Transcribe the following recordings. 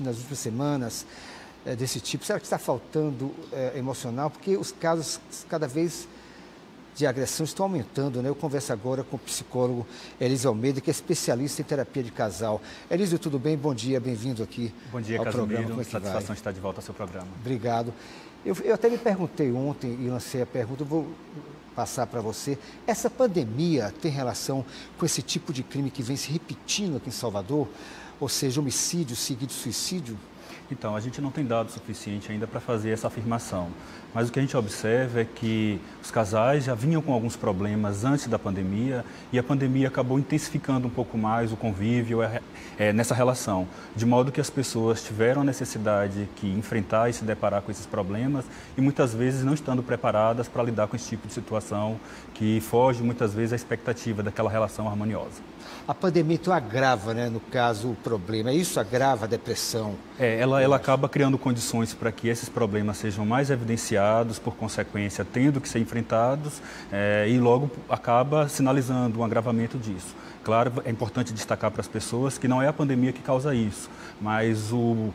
nas últimas semanas desse tipo? Será que está faltando emocional? Porque os casos cada vez de agressão estão aumentando, né? Eu converso agora com o psicólogo Elísio Almeida, que é especialista em terapia de casal. Elísio, tudo bem? Bom dia, bem-vindo aqui Bom dia, ao programa. Casimiro. Satisfação de estar de volta ao seu programa. Obrigado. Eu até me perguntei ontem e lancei a pergunta, eu vou passar para você. Essa pandemia tem relação com esse tipo de crime que vem se repetindo aqui em Salvador? Ou seja, homicídio seguido de suicídio? Então, a gente não tem dado suficiente ainda para fazer essa afirmação, mas o que a gente observa é que os casais já vinham com alguns problemas antes da pandemia e a pandemia acabou intensificando um pouco mais o convívio nessa relação, de modo que as pessoas tiveram a necessidade de enfrentar e se deparar com esses problemas e muitas vezes não estando preparadas para lidar com esse tipo de situação que foge muitas vezes à expectativa daquela relação harmoniosa. A pandemia então agrava, né, no caso, o problema. Isso agrava a depressão. Ela acaba criando condições para que esses problemas sejam mais evidenciados, por consequência, tendo que ser enfrentados e logo acaba sinalizando um agravamento disso. Claro, é importante destacar para as pessoas que não é a pandemia que causa isso, mas o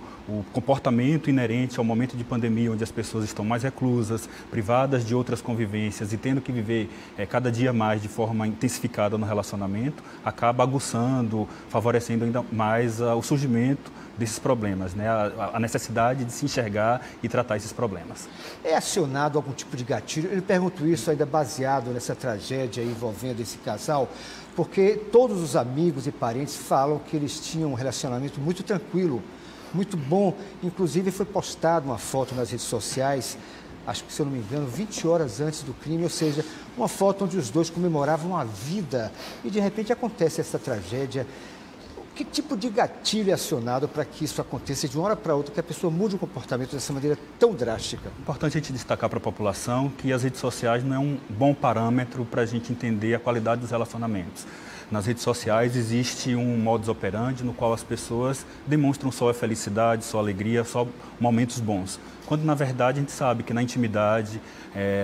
comportamento inerente ao momento de pandemia, onde as pessoas estão mais reclusas, privadas de outras convivências e tendo que viver cada dia mais de forma intensificada no relacionamento, acaba aguçando, favorecendo ainda mais o surgimento desses problemas, né? A necessidade de se enxergar e tratar esses problemas. É acionado algum tipo de gatilho? Eu pergunto isso ainda baseado nessa tragédia envolvendo esse casal, porque todos os amigos e parentes falam que eles tinham um relacionamento muito tranquilo, muito bom. Inclusive foi postada uma foto nas redes sociais, acho que, se eu não me engano, 20 horas antes do crime, ou seja, uma foto onde os dois comemoravam a vida e de repente acontece essa tragédia. Que tipo de gatilho é acionado para que isso aconteça de uma hora para outra, que a pessoa mude o comportamento dessa maneira tão drástica? Importante a gente destacar para a população que as redes sociais não é um bom parâmetro para a gente entender a qualidade dos relacionamentos. Nas redes sociais existe um modus operandi no qual as pessoas demonstram só a felicidade, só a alegria, só momentos bons. Quando, na verdade, a gente sabe que na intimidade,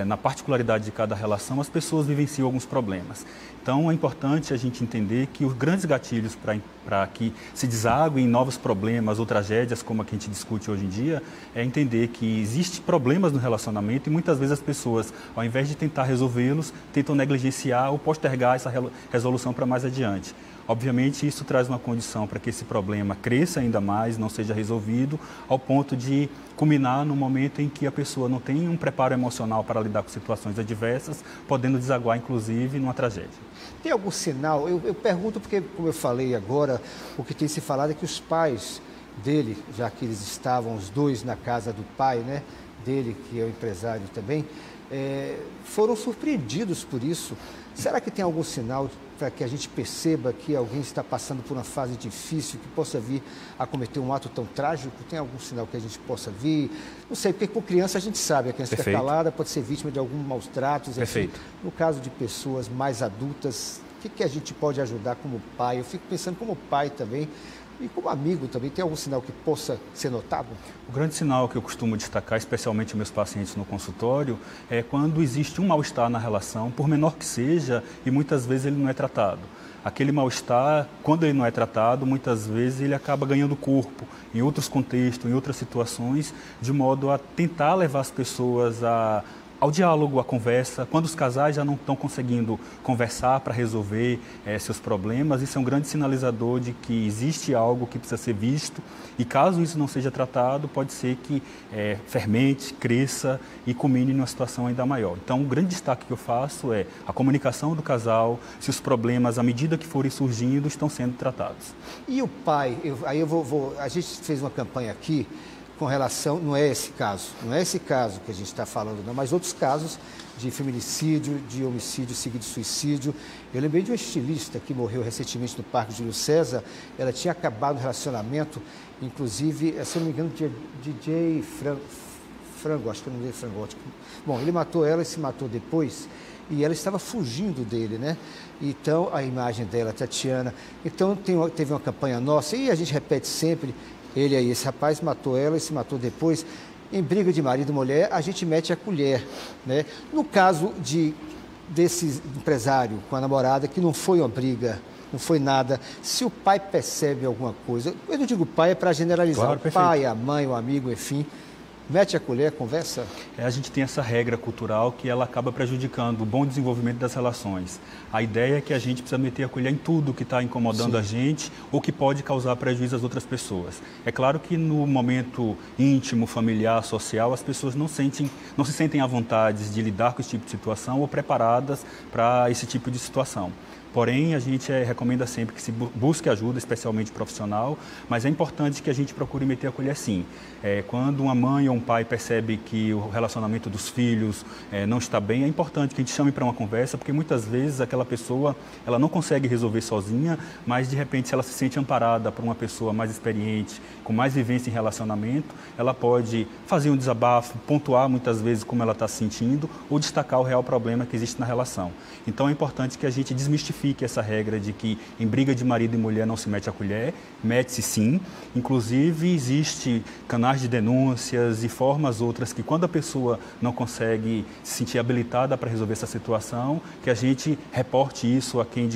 na particularidade de cada relação, as pessoas vivenciam alguns problemas. Então, é importante a gente entender que os grandes gatilhos para que se desaguem em novos problemas ou tragédias, como a que a gente discute hoje em dia, é entender que existem problemas no relacionamento e muitas vezes as pessoas, ao invés de tentar resolvê-los, tentam negligenciar ou postergar essa resolução para mais adiante. Obviamente, isso traz uma condição para que esse problema cresça ainda mais, não seja resolvido, ao ponto de culminar no momento em que a pessoa não tem um preparo emocional para lidar com situações adversas, podendo desaguar, inclusive, numa tragédia. Tem algum sinal? Eu pergunto porque, como eu falei agora, o que tem se falado é que os pais dele, já que eles estavam os dois na casa do pai, né, dele, que é o empresário também, foram surpreendidos por isso. Será que tem algum sinal para que a gente perceba que alguém está passando por uma fase difícil, que possa vir a cometer um ato tão trágico? Tem algum sinal que a gente possa vir? Não sei, porque com criança a gente sabe, a criança fica calada, pode ser vítima de alguns maus tratos. Perfeito. Assim, no caso de pessoas mais adultas, o que a gente pode ajudar como pai? Eu fico pensando como pai também, e como amigo também, tem algum sinal que possa ser notado? O grande sinal que eu costumo destacar, especialmente meus pacientes no consultório, é quando existe um mal-estar na relação, por menor que seja, e muitas vezes ele não é tratado. Aquele mal-estar, quando ele não é tratado, muitas vezes ele acaba ganhando corpo em outros contextos, em outras situações, de modo a tentar levar as pessoas ao diálogo, à conversa. Quando os casais já não estão conseguindo conversar para resolver seus problemas, isso é um grande sinalizador de que existe algo que precisa ser visto e caso isso não seja tratado, pode ser que fermente, cresça e culmine numa situação ainda maior. Então, o grande destaque que eu faço é a comunicação do casal, se os problemas, à medida que forem surgindo, estão sendo tratados. E o pai? A gente fez uma campanha aqui com relação, não é esse caso que a gente está falando, não, mas outros casos de feminicídio, de homicídio seguido de suicídio. Eu lembrei de uma estilista que morreu recentemente no Parque Júlio César. Ela tinha acabado o relacionamento, inclusive, se eu não me engano, DJ Frango, acho que eu não dei Frango. Bom, ele matou ela e se matou depois, e ela estava fugindo dele, né? Então, a imagem dela, Tatiana. Então, teve uma campanha nossa, e a gente repete sempre. Ele aí, esse rapaz matou ela e se matou depois. Em briga de marido e mulher, a gente mete a colher, né? No caso desse empresário com a namorada, que não foi uma briga não foi nada. Se o pai percebe alguma coisa, eu não digo pai, é para generalizar, claro, o pai, a mãe, o amigo, enfim, mete a colher, conversa? A gente tem essa regra cultural que ela acaba prejudicando o bom desenvolvimento das relações. A ideia é que a gente precisa meter a colher em tudo que está incomodando a gente ou que pode causar prejuízo às outras pessoas. É claro que no momento íntimo, familiar, social, as pessoas não se sentem à vontade de lidar com esse tipo de situação ou preparadas para esse tipo de situação. Porém, a gente recomenda sempre que se busque ajuda, especialmente profissional, mas é importante que a gente procure meter a colher sim. Quando uma mãe ou um pai percebe que o relacionamento dos filhos não está bem, é importante que a gente chame para uma conversa, porque muitas vezes aquela pessoa ela não consegue resolver sozinha, mas de repente se ela se sente amparada por uma pessoa mais experiente, com mais vivência em relacionamento, ela pode fazer um desabafo, pontuar muitas vezes como ela está se sentindo ou destacar o real problema que existe na relação. Então é importante que a gente desmistifique essa regra de que em briga de marido e mulher não se mete a colher, mete-se sim. Inclusive, existe canais de denúncias e formas outras que quando a pessoa não consegue se sentir habilitada para resolver essa situação, que a gente reporte isso a quem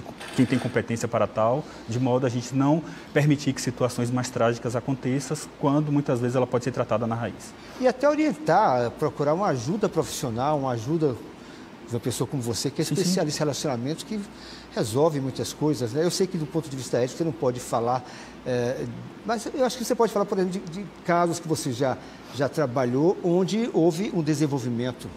tem competência para tal, de modo a gente não permitir que situações mais trágicas aconteçam, quando muitas vezes ela pode ser tratada na raiz. E até orientar, procurar uma ajuda profissional, uma ajuda de uma pessoa como você, que é especialista em relacionamentos, que resolve muitas coisas, né? Eu sei que do ponto de vista ético você não pode falar, mas eu acho que você pode falar, por exemplo, de casos que você já trabalhou, onde houve um desenvolvimento.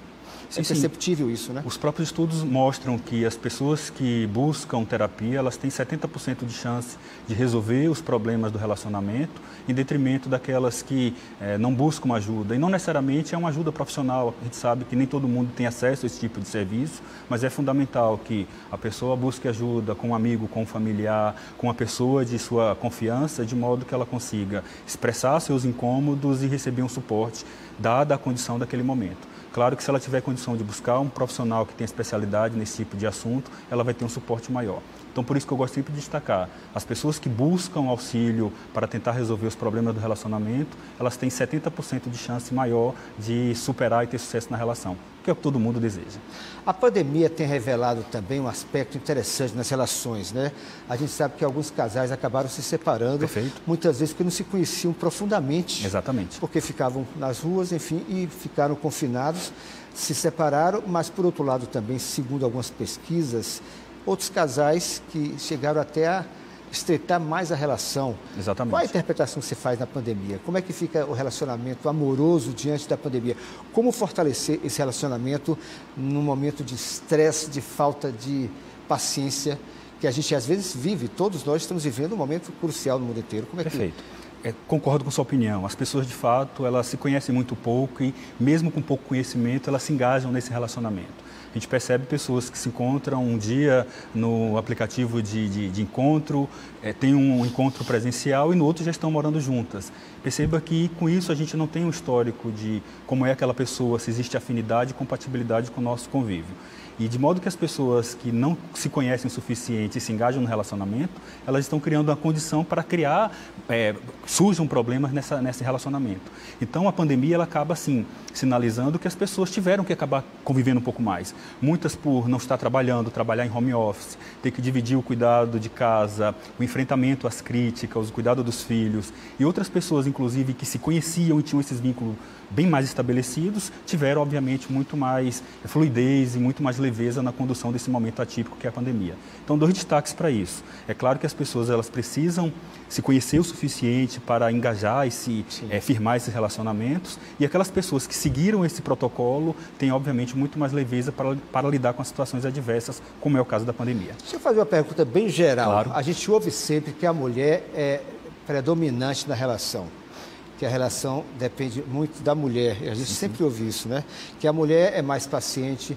É perceptível isso, né? Os próprios estudos mostram que as pessoas que buscam terapia, elas têm 70% de chance de resolver os problemas do relacionamento, em detrimento daquelas que não buscam ajuda. E não necessariamente é uma ajuda profissional. A gente sabe que nem todo mundo tem acesso a esse tipo de serviço, mas é fundamental que a pessoa busque ajuda com um amigo, com um familiar, com uma pessoa de sua confiança, de modo que ela consiga expressar seus incômodos e receber um suporte, dada a condição daquele momento. Claro que se ela tiver condição de buscar um profissional que tem especialidade nesse tipo de assunto, ela vai ter um suporte maior. Então, por isso que eu gosto sempre de destacar, as pessoas que buscam auxílio para tentar resolver os problemas do relacionamento, elas têm 70% de chance maior de superar e ter sucesso na relação, que é o que todo mundo deseja. A pandemia tem revelado também um aspecto interessante nas relações, né? A gente sabe que alguns casais acabaram se separando, Perfeito. Muitas vezes porque não se conheciam profundamente. Exatamente. Porque ficavam nas ruas, enfim, e ficaram confinados, se separaram, mas por outro lado também, segundo algumas pesquisas, outros casais que chegaram até a estreitar mais a relação. Exatamente. Qual a interpretação que você faz na pandemia? Como é que fica o relacionamento amoroso diante da pandemia? Como fortalecer esse relacionamento num momento de estresse, de falta de paciência, que a gente às vezes vive, todos nós estamos vivendo um momento crucial no mundo inteiro. Como é Perfeito. Concordo com sua opinião. As pessoas, de fato, elas se conhecem muito pouco e, mesmo com pouco conhecimento, elas se engajam nesse relacionamento. A gente percebe pessoas que se encontram um dia no aplicativo de encontro, tem um encontro presencial e no outro já estão morando juntas. Perceba que com isso a gente não tem um histórico de como é aquela pessoa, se existe afinidade e compatibilidade com o nosso convívio. E de modo que as pessoas que não se conhecem o suficiente e se engajam no relacionamento, elas estão criando uma condição para criar, surjam problemas nesse relacionamento. Então a pandemia ela acaba assim, sinalizando que as pessoas tiveram que acabar convivendo um pouco mais. Muitas por não estar trabalhando, trabalhar em home office, ter que dividir o cuidado de casa, o enfrentamento às críticas, o cuidado dos filhos. E outras pessoas, inclusive, que se conheciam e tinham esses vínculos bem mais estabelecidos, tiveram, obviamente, muito mais fluidez e muito mais leveza na condução desse momento atípico que é a pandemia. Então, 2 destaques para isso. É claro que as pessoas elas precisam se conhecer o suficiente para engajar e firmar esses relacionamentos, e aquelas pessoas que seguiram esse protocolo têm, obviamente, muito mais leveza para lidar com as situações adversas, como é o caso da pandemia. Deixa eu fazer uma pergunta bem geral. Claro. A gente ouve sempre que a mulher é predominante na relação, que a relação depende muito da mulher. A gente sempre ouve isso, né? Que a mulher é mais paciente,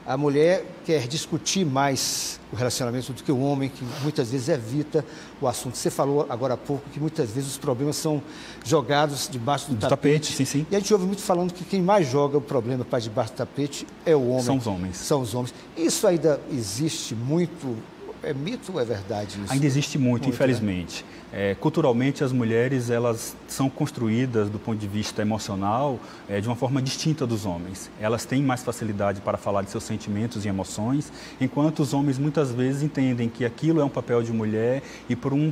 a mulher quer discutir mais o relacionamento do que o homem, que muitas vezes evita o assunto. Você falou agora há pouco que muitas vezes os problemas são jogados debaixo do tapete. Sim. E a gente ouve muito falando que quem mais joga o problema para debaixo do tapete é o homem. São os homens. São os homens. Isso ainda existe muito, É mito ou é verdade isso? Ainda existe muito, infelizmente. Né? Culturalmente, as mulheres elas são construídas do ponto de vista emocional de uma forma distinta dos homens. Elas têm mais facilidade para falar de seus sentimentos e emoções, enquanto os homens muitas vezes entendem que aquilo é um papel de mulher e por um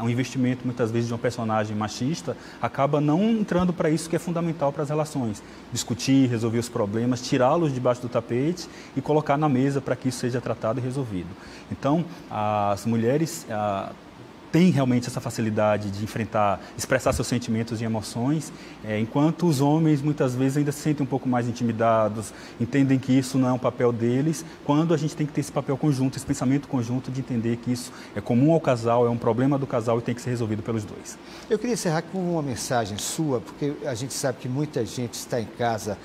investimento muitas vezes de um personagem machista, acaba não entrando para isso que é fundamental para as relações. Discutir, resolver os problemas, tirá-los debaixo do tapete e colocar na mesa para que isso seja tratado e resolvido. Então, as mulheres têm realmente essa facilidade de expressar seus sentimentos e emoções, enquanto os homens muitas vezes ainda se sentem um pouco mais intimidados, entendem que isso não é um papel deles, quando a gente tem que ter esse papel conjunto, esse pensamento conjunto de entender que isso é comum ao casal, é um problema do casal e tem que ser resolvido pelos dois. Eu queria encerrar com uma mensagem sua, porque a gente sabe que muita gente está em casa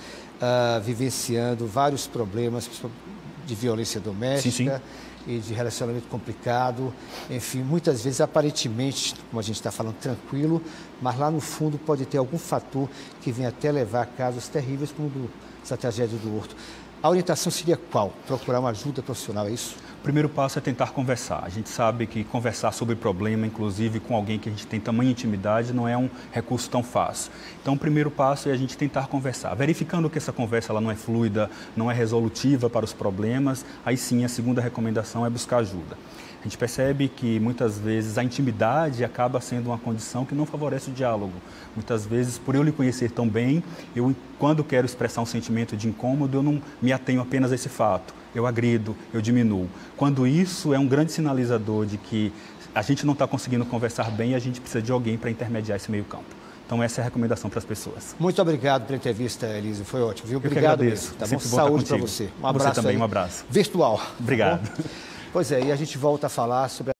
vivenciando vários problemas de violência doméstica. Sim, sim. E de relacionamento complicado, enfim, muitas vezes aparentemente, como a gente está falando, tranquilo, mas lá no fundo pode ter algum fator que venha até levar a casos terríveis como essa tragédia do Horto. A orientação seria qual? Procurar uma ajuda profissional, é isso? O primeiro passo é tentar conversar. A gente sabe que conversar sobre problema, inclusive com alguém que a gente tem tamanha intimidade, não é um recurso tão fácil. Então, o primeiro passo é a gente tentar conversar. Verificando que essa conversa ela não é fluida, não é resolutiva para os problemas, aí sim a segunda recomendação é buscar ajuda. A gente percebe que muitas vezes a intimidade acaba sendo uma condição que não favorece o diálogo. Muitas vezes, por eu lhe conhecer tão bem, quando quero expressar um sentimento de incômodo, eu não me atenho apenas a esse fato. Eu agrido, eu diminuo. Quando isso é um grande sinalizador de que a gente não está conseguindo conversar bem e a gente precisa de alguém para intermediar esse meio campo. Então, essa é a recomendação para as pessoas. Muito obrigado pela entrevista, Elísio. Foi ótimo, viu? Obrigado mesmo. Tá bom? Saúde para você. Um abraço. Você também, um abraço. Virtual. Obrigado. Tá, pois é, e a gente volta a falar sobre